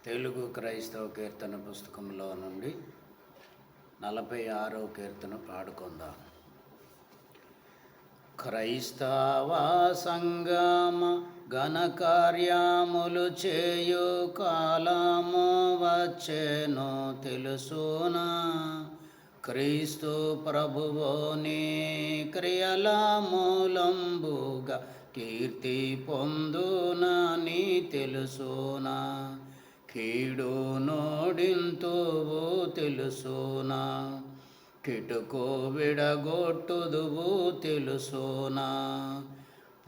తెలుగు క్రైస్తవ కీర్తన పుస్తకంలో నుండి 46వ కీర్తన పాడుకుందాం. క్రైస్తవ సంగమ ఘనకార్యములు చేయు కాలము వచ్చెను తెలుసునా. క్రీస్తు ప్రభువుని క్రియల మూలంబుగా కీర్తి పొందునని తెలుసునా. కీడు నోడింతువు తెలుసునా. కిటుకు విడగొట్టుదువు తెలుసునా.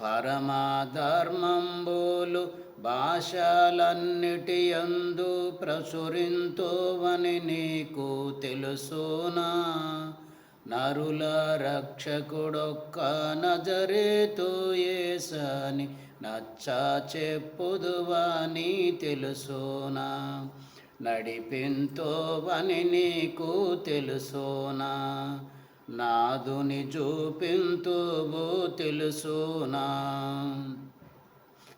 పరమధర్మంబులు భాషలన్నిటియందు ప్రచురింతువని నీకు తెలుసునా. నరుల రక్షకుడొక్క నజరేతు యేసని నచ్చ చెప్పుదువని తెలుసునా. నడిపింతువని నీకు తెలుసునా. నాదుని చూపింతువు తెలుసునా.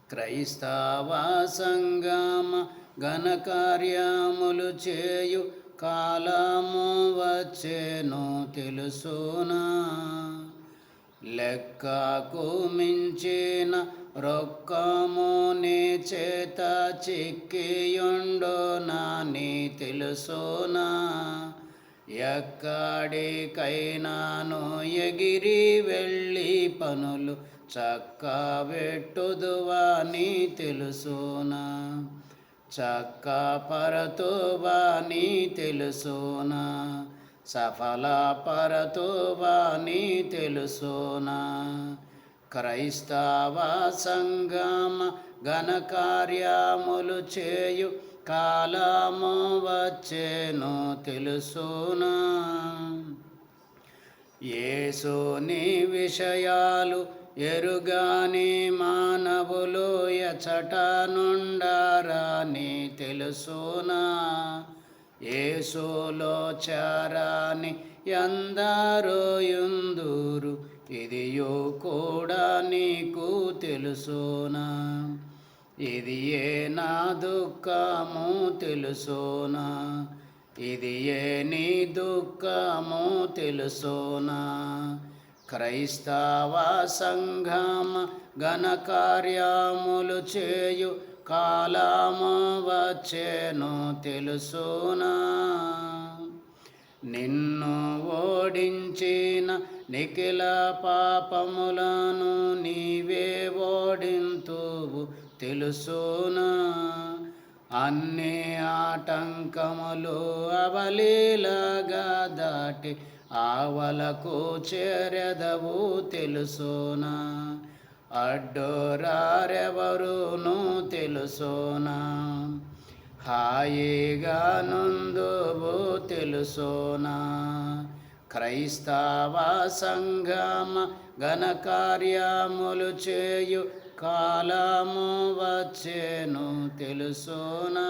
క్రైస్తవ సంగమ ఘనకార్యములు చేయు కాలము వచ్చెను తెలుసునా. లెక్కకు మించిన రొక్కము నీ చేత చిక్కియుండునని తెలుసునా. ఎక్కడికైనాను ఎగిరి వెళ్ళి పనులు చక్కబెట్టుదువని తెలుసునా. చక్కపరతువని తెలుసునా. సఫలపరతువని తెలుసునా. క్రైస్తవ సంగమ ఘనకార్యములు చేయు కాలము వచ్చెను తెలుసునా. యేసుని విషయాలు ఎరుగాని మానవులు ఎచట నుండరని తెలుసునా. యేసులో చేరని ఎందరో యుందురు ఇదియో కూడా నీకు తెలుసునా. ఇది ఏ నా దుఃఖము తెలుసునా. ఇది ఏ నీ దుఃఖము తెలుసునా. క్రైస్తవ సంగమ ఘనకార్యములు చేయు కాలము వచ్చెను తెలుసునా. నిన్ను ఓడించిన నిఖిల పాపములను నీవే ఓడింతువు తెలుసునా. అన్ని ఆటంకములు అవలీలగా దాటి ఆవలకు చేరెదవు తెలుసునా. అడ్డోరారెవరును తెలుసునా. హాయిగా నుందువు తెలుసునా. క్రైస్తవ సంగమ ఘనకార్యములు చేయు కాలము వచ్చెను తెలుసునా.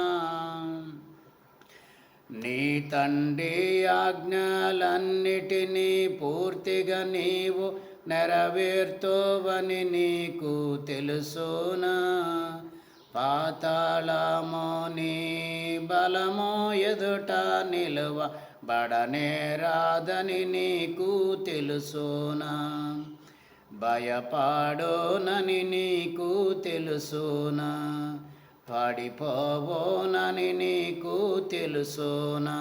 నీ తండ్రి ఆజ్ఞలన్నిటినీ పూర్తిగా నీవు నెరవేర్తువని నీకు తెలుసునా. పాతాళము నీ బలము ఎదుట నిలువ బడనేరాదని నీకు తెలుసునా. భయపాడోనని నీకు తెలుసునా. పడిపోవోనని నీకు తెలుసునా.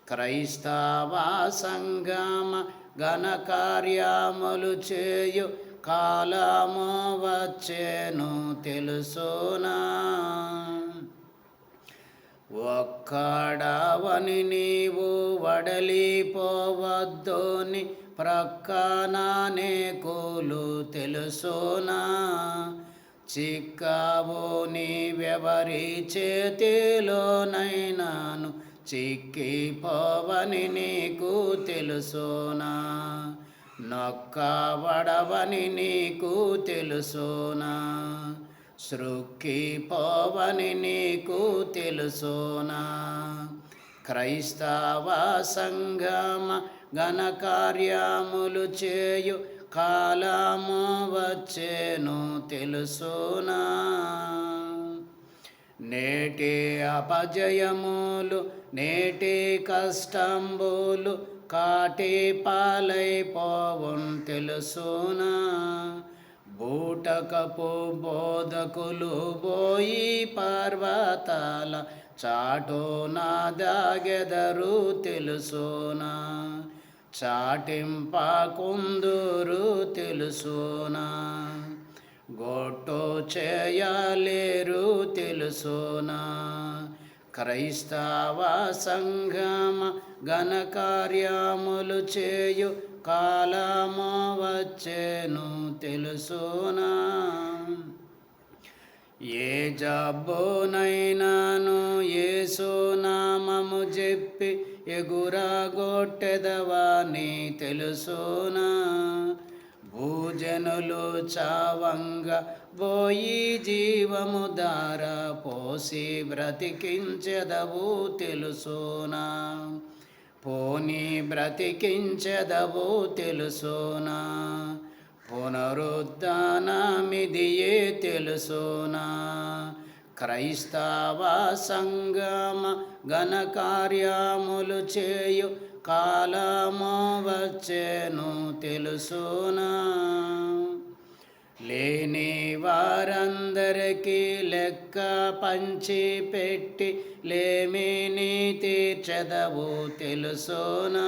క్రైస్తవ సంగమ ఘనకార్యములు చేయు కాలము వచ్చెను తెలుసునా. ఒక్కడవని నీవు వడలిపోవద్దని ప్రక్కనే కూలు తెలుసునా. చిక్కావు నీవెవరి చేతిలోనైనాను చిక్కిపోవని నీకు తెలుసునా. నొక్కబడవని నీకు తెలుసునా. సృక్కిపోవని నీకు తెలుసునా. క్రైస్తవ సంగమ ఘనకార్యములు చేయు కాలము వచ్చెను తెలుసునా. నేటి అపజయములు నేటి కష్టంబులు కాటి పాలైపోవున్ తెలుసునా. బూటకపు బోధకులు పోయి పర్వతాల చాటున దాగెదరు తెలుసునా. చాటింపకుందురు తెలుసునా. గొట్టు చేయలేరు తెలుసునా. క్రైస్తవ సంఘమ ఘనకార్యములు చేయు కాలము వచ్చెను తెలుసునా. ఏ జబ్బునైనాను యేసు నామము చెప్పి ఎగురగొట్టెదవని తెలుసునా. భూజనులు చావంగా పోయి జీవము ధార పోసి బ్రతికించెదవు తెలుసునా. పోని బ్రతికించెదవు తెలుసునా. పునరుద్ధానమిదియే తెలుసునా. క్రైస్తవ సంగమ ఘనకార్యములు చేయు కాలము వచ్చెను తెలుసునా. లేని వారందరికీ లెక్క పంచి పెట్టి లేమిని తీర్చెదవు తెలుసునా.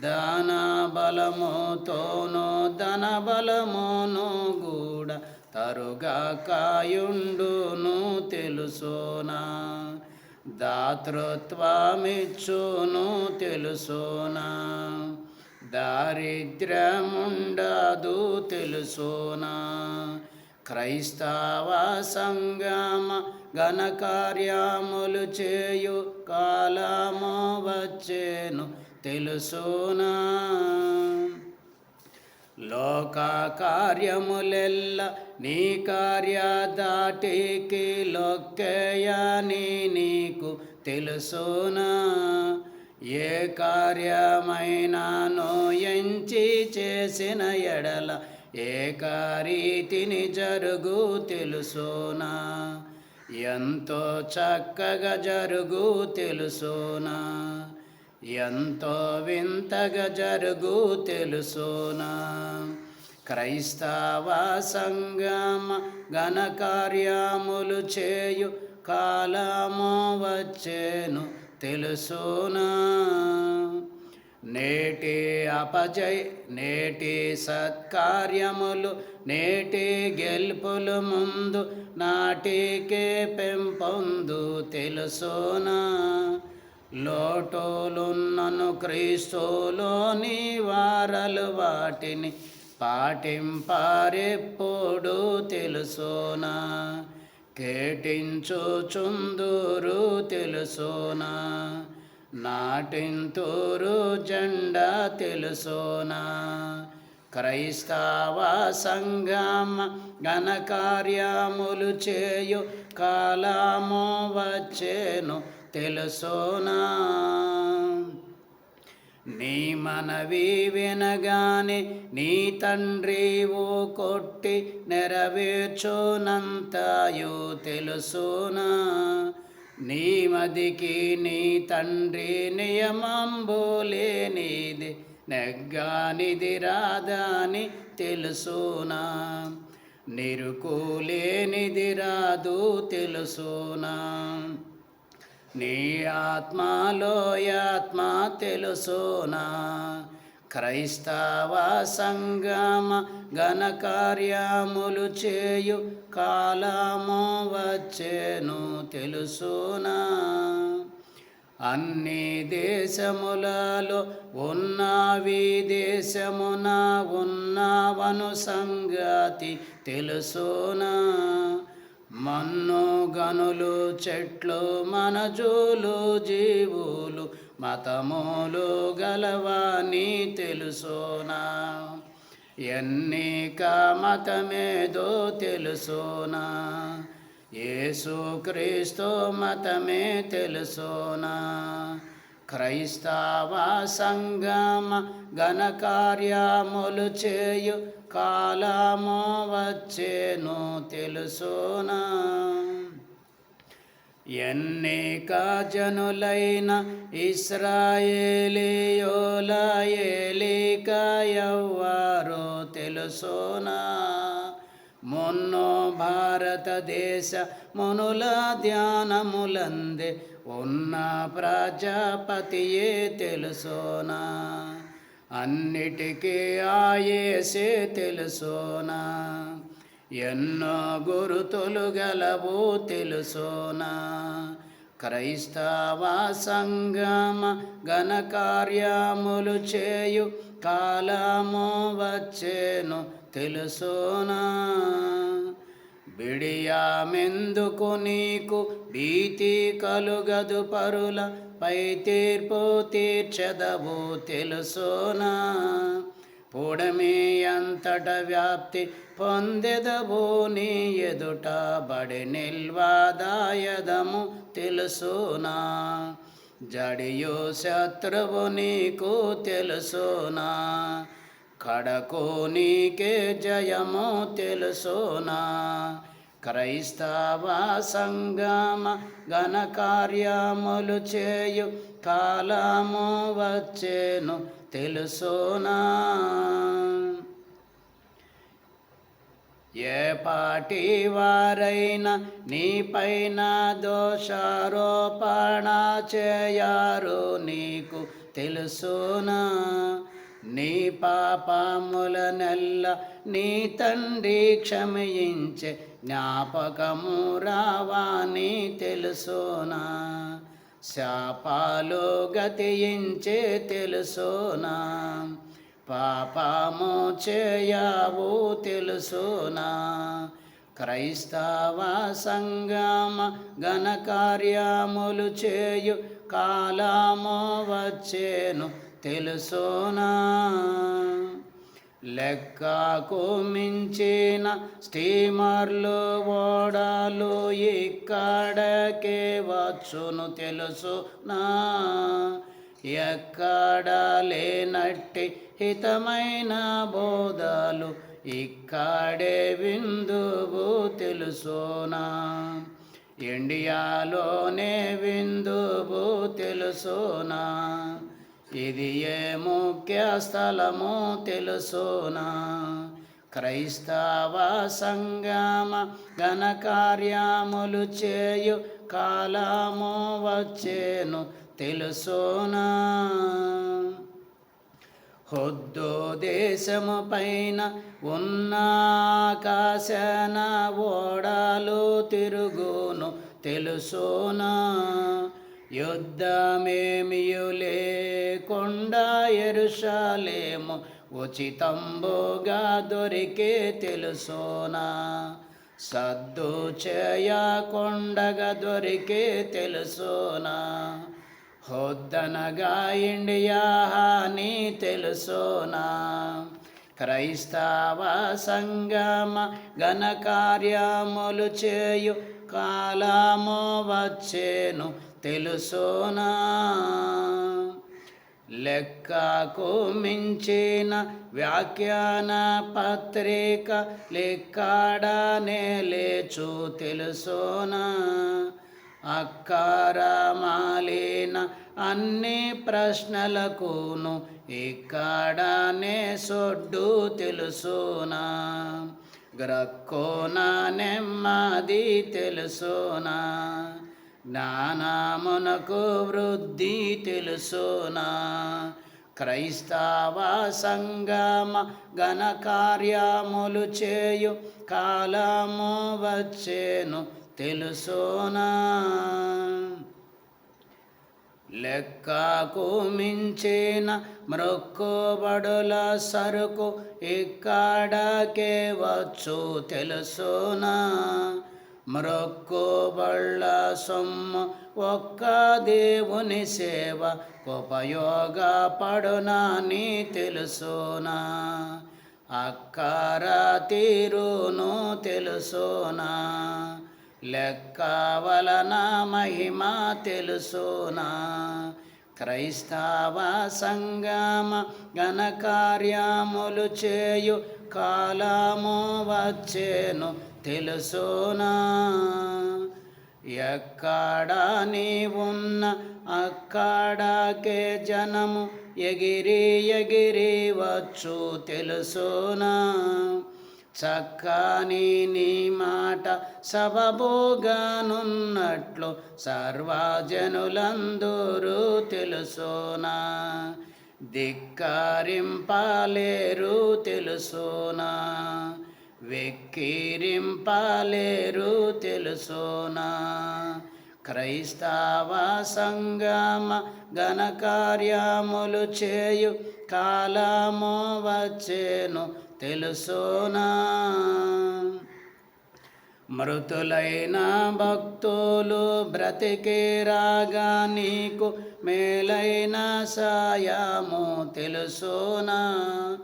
దాన బలముతోనూ ధన బలమును కూడా తరుగా కాయుండును తెలుసునా. దాతృత్వమిచ్చును తెలుసునా. దారిద్ర్యముండదు తెలుసునా. క్రైస్తవ సంగమ ఘనకార్యములు చేయు కాలము వచ్చెను తెలుసునా. లోక కార్యములెల్ల నీ కార్య దాటికి లొక్కయని నీకు తెలుసునా. ఏ కార్యమైనాను ఎంచి చేసిన ఎడల ఏకరీతిని జరుగు తెలుసునా. ఎంతో చక్కగా జరుగు తెలుసునా. ఎంతో వింతగా జరుగు తెలుసునా. క్రైస్తవ సంగమ ఘనకార్యములు చేయు కాలము వచ్చెను తెలుసునా. నేటి సత్కార్యములు నేటి గెలుపులు ముందు నాటికే పెంపొందు తెలుసునా. లోటులున్నను క్రీస్తులోని వారలు వాటిని పాటింపారెప్పుడు తెలుసునా. కేటించుచుందురు తెలుసునా. నాటింతురు జెండా తెలుసునా. క్రైస్తవ సంగమ ఘనకార్యములు చేయు కాలము వచ్చెను తెలుసునా. నీ మనవి వినగానే నీ తండ్రి ఓ కొట్టి నెరవేర్చునంతయు తెలుసునా. నీ మదికి నీ తండ్రి నియమంబులేనిది నెగ్గానిది రాదని తెలుసునా. నిరుకులేనిది రాదు తెలుసునా. నీ ఆత్మలో ఆత్మ తెలుసునా. క్రైస్తవ సంగమ ఘనకార్యములు చేయు కాలము వచ్చెను తెలుసునా. అన్ని దేశములలో ఉన్న విదేశమున ఉన్నవను సంగతి తెలుసునా. మన్ను గనులు చెట్లు మనజులు జీవులు మతములు గలవాని తెలుసునా. ఎన్నిక మతమేదో తెలుసునా. యేసుక్రీస్తు మతమే తెలుసునా. క్రైస్తవ సంగమ ఘనకార్యములు చేయు కాలము వచ్చెను తెలుసునా. ఎన్నిక జనులైన ఇశ్రాయేలీయుల ఏలిక ఎవ్వరో తెలుసునా? మొన్నో భారతదేశ మునుల ధ్యానములందే ఉన్న ప్రజాపతియే తెలుసునా? అన్నిటికీ ఆయేసే తెలుసునా? ఎన్నో గురుతులు గలవు తెలుసునా? క్రైస్తవ సంగమ ఘనకార్యములు చేయు కాలము వచ్చేను తెలుసునా? బిడియామెందుకు నీకు భీతి కలుగదు, పరుల పై తీర్పు తీర్చెదవు తెలుసునా? పుడమి అంతట వ్యాప్తి పొందెదవు, నీ ఎదుట బడి నిల్వాదాయదము తెలుసునా? జడియు శత్రువు నీకు తెలుసునా? కడకు నీకే జయము తెలుసునా? క్రైస్తవ సంగమ ఘనకార్యములు చేయు కాలము వచ్చేను తెలుసునా? ఏ పాటి వారైనా నీపైన దోషారోపణ చేయరు నీకు తెలుసునా? నీ పాపములనెల్ల నీ తండ్రి క్షమించే జ్ఞాపకము రావాని తెలుసునా? శాపాలు గతించే తెలుసునా? పాపము చేయవు తెలుసునా? క్రైస్తవ సంగమ ఘనకార్యములు చేయు కాలము వచ్చేను తెలుసునా? లెక్కకు మించిన స్టీమర్లు ఓడలు ఇక్కడకే వచ్చును తెలుసునా? ఎక్కడ లేనట్టి హితమైన బోధలు ఇక్కడే విందువు తెలుసునా? ఇండియాలోనే విందువు తెలుసునా? ఇది ఏ ముఖ్య స్థలము తెలుసునా? క్రైస్తవ సంగమ ఘనకార్యములు చేయు కాలము వచ్చేను తెలుసునా? హొద్దు దేశము పైన ఉన్న ఆకాశన ఓడలు తిరుగును తెలుసునా? యుద్ధమేమియు లేకుండా యెరూషలేము ఉచితంబుగా దొరికే తెలుసునా? సద్దు చేయకుండగా దొరికే తెలుసునా? హొద్దనగా ఇండియా హాని తెలుసునా? క్రైస్తవ సంగమ ఘనకార్యములు చేయు కాలము వచ్చేను తెలుసునా? లెక్కకు మించిన వ్యాఖ్యాన పత్రిక లెక్కడనే లేచు తెలుసునా? అక్కరమాలిన అన్ని ప్రశ్నలకును ఇక్కడనే సొడ్డు తెలుసునా? గ్రక్కున నెమ్మది తెలుసునా? జ్ఞానమునకు వృద్ధి తెలుసునా? క్రైస్తవ సంగమ ఘనకార్యములు చేయు కాలము వచ్చేను తెలుసునా? లెక్కకు మించిన మ్రొక్కుబడుల సరుకు ఇక్కడకే వచ్చు తెలుసునా? మ్రొక్కుబళ్ళ సొమ్ము ఒక్క దేవుని సేవ ఉపయోగపడునని తెలుసునా? అక్కర తీరును తెలుసునా? లెక్క వలన మహిమ తెలుసునా? క్రైస్తవ సంగమ ఘనకార్యములు చేయు కాలము వచ్చేను తెలుసునా? ఎక్కడ నీవున్న అక్కడకే జనము ఎగిరి ఎగిరి వచ్చు తెలుసునా. చక్కని నీ మాట సబబుగానున్నట్లు సర్వజనులందరూ తెలుసునా. ధిక్కరింపలేరు తెలుసునా, వెక్కిరింపలేరు తెలుసునా. క్రైస్తవ సంగమ ఘనకార్యములు చేయు కాలము వచ్చెను తెలుసునా. మృతులైన భక్తులు బ్రతికి రాగా నీకు మేలైన సాయము తెలుసునా.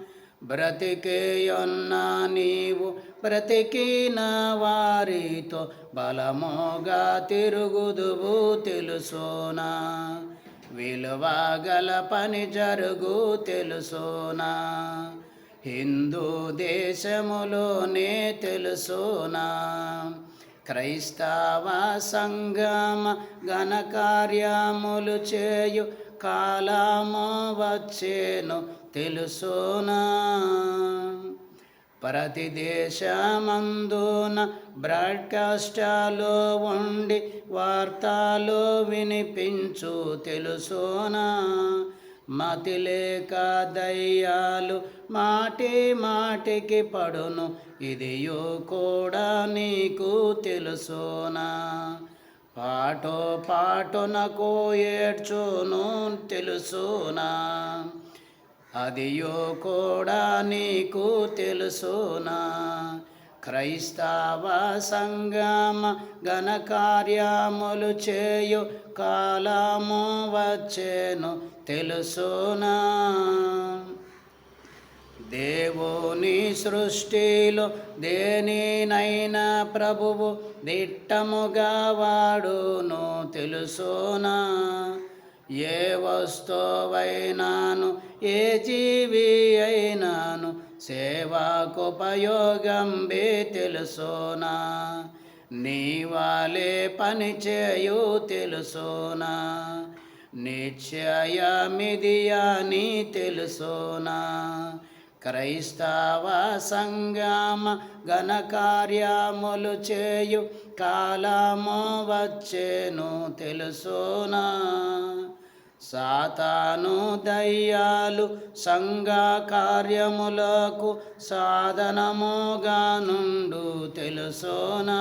బ్రతికేయున్న నీవు బ్రతికిన వారితో బలముగా తిరుగుదువు తెలుసునా. విలువగల పని జరుగు తెలుసునా. హిందూ దేశములోనే తెలుసునా. క్రైస్తవ సంగమ ఘనకార్యములు చేయు కాలము వచ్చెను తెలుసునా. ప్రతి దేశమందున బ్రాడ్కాస్టాలు ఉండి వార్తలు వినిపించు తెలుసునా. మతి లేక దయ్యాలు మాటి మాటికి పడును ఇదియో కూడా నీకు తెలుసునా. పాటో పాటునకు ఏడ్చును తెలుసునా. అదియో కూడా నీకు తెలుసునా. క్రైస్తవ సంగమ ఘనకార్యములు చేయు కాలము వచ్చెను తెలుసునా. దేవుని సృష్టిలో దేనినైనా ప్రభువు దిట్టముగా వాడును తెలుసునా. ఏ వస్తువైనాను ఏ జీవి అయినాను సేవాకుపయోగంబే తెలుసునా. నీ వాలే పని చేయు తెలుసునా. నిశ్చయమిది అని తెలుసునా. క్రైస్తవ సంగమ ఘనకార్యములు చేయు కాలము వచ్చెను తెలుసునా. సాతాను దయ్యాలు సంఘ కార్యములకు సాధనముగా నుండు తెలుసునా.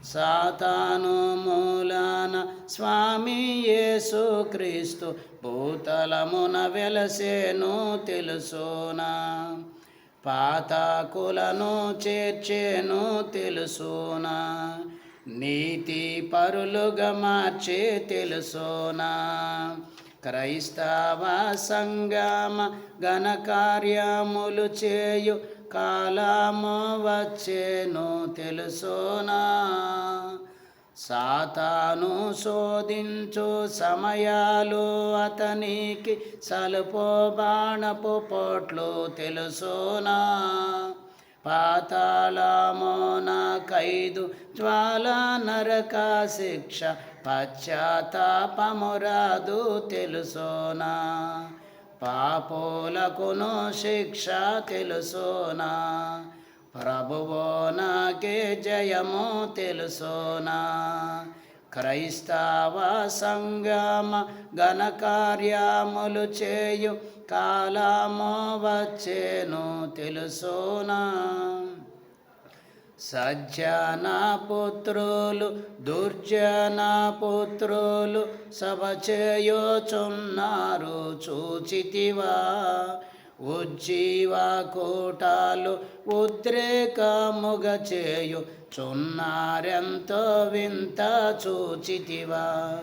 సాతాను మూలాన స్వామి యేసు క్రీస్తు భూతలమున వెలసెను తెలుసునా. పాతాకులను చేర్చెను తెలుసునా. నీతి పరులుగా మార్చే తెలుసునా. క్రైస్తవ సంగమ ఘనకార్యములు చేయు కాలము వచ్చెను తెలుసునా. సాతాను శోధించు సమయాలు అతనికి సలుపు బాణపు పోట్లు తెలుసునా. పాతాళమున ఖైదు జ్వాల నరక శిక్ష పశ్చాత్తాపమురాదు తెలుసునా. పాపులకును శిక్ష తెలుసునా. ప్రభువో నాకే జయము తెలుసునా. క్రైస్తవ సంగమ ఘనకార్యములు చేయు కాలము వచ్చెను తెలుసునా. సజ్జన పుత్రులు దుర్జన పుత్రులు సభ చేయుచున్నారు చూచితివా. ఉజ్జీవ కూటాలు ఉద్రేకముగ చేయు చున్నారెంతో వింత చూచితివా.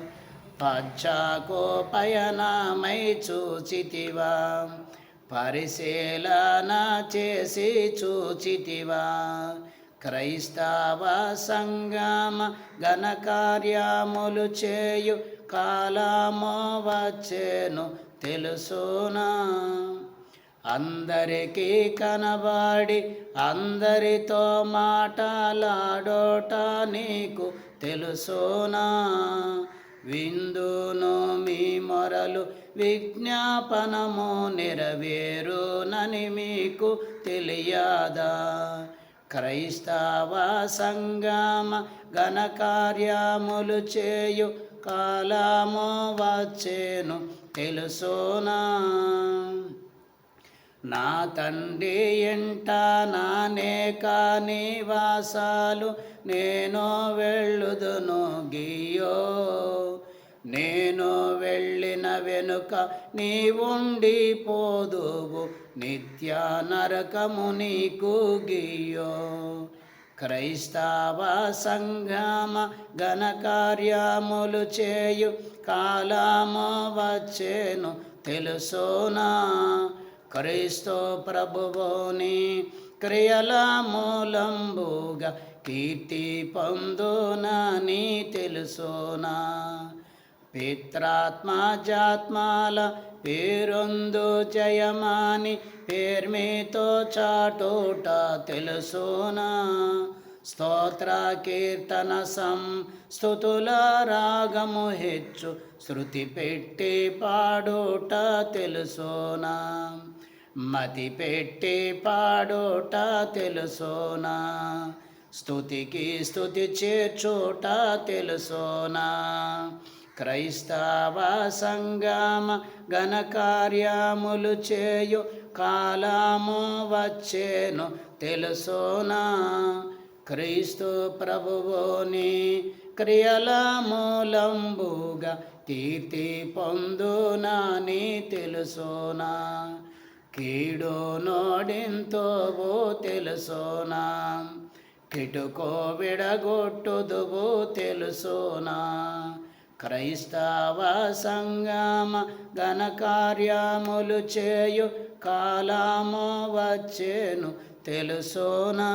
పశ్చాకోపయనమై చూచితివా. పరిశీలన చేసి చూచితివా. క్రైస్తవ సంగమ ఘనకార్యములు చేయు కాలము వచ్చెను తెలుసునా. అందరికీ కనబడి అందరితో మాటలాడోట నీకు తెలుసోనా. విందును మీ మొరలు విజ్ఞాపనము నెరవేరునని మీకు తెలియదా. క్రైస్తవ సంగమ ఘనకార్యములు చేయు కాలము వచ్చెను తెలుసోనా. నా తండ్రి ఎంట నానేక నివాసాలు నేను వెళ్ళుదును గియో. నేను వెళ్ళిన వెనుక నీవుండిపోదువు, నిత్య నరకము నీకు గియో. క్రైస్తవ సంగమ ఘనకార్యములు చేయు కాలము వచ్చెను తెలుసోనా. క్రీస్తు ప్రభువుని క్రియల మూలంబుగా కీర్తి పొందునని తెలుసోనా. పిత్రాత్మజాత్మల పేరొందు జయమాని పేర్మితో చాటోట తెలుసోనా. స్తోత్ర కీర్తన స్తుతుల రాగము హెచ్చు శృతి పెట్టి పాడోట తెలుసోనా. మతి పెట్టి పాడోట తెలుసోనా. స్తుతికి స్తుతి చేర్చోట తెలుసోనా. క్రైస్తవ సంగమ ఘనకార్యములు చేయు కాలము వచ్చెను తెలుసోనా. క్రీస్తు ప్రభువుని క్రియల మూలంబుగా కీర్తి పొందునని తెలుసోనా. కీడు నోడింతోవో తెలుసోనా. కిటుకో విడగొట్టుదువో తెలుసోనా. క్రైస్తవ సంగమ ఘనకార్యములు చేయు కాలము వచ్చెను తెలుసోనా.